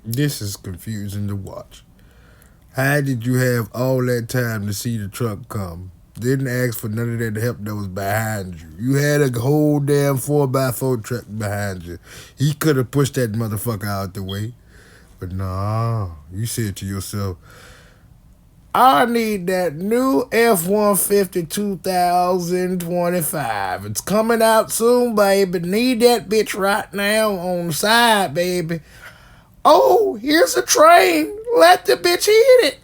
This is confusing to watch. How did you have all that time to see the truck come? Didn't ask for none of that help that was behind you. You had a whole damn 4x4 truck behind you. He could have pushed that motherfucker out the way. But nah, you said to yourself, I need that new F-150 2025. It's coming out soon, baby. Need that bitch right now on the side, baby. Oh, here's a train. Let the bitch hit it.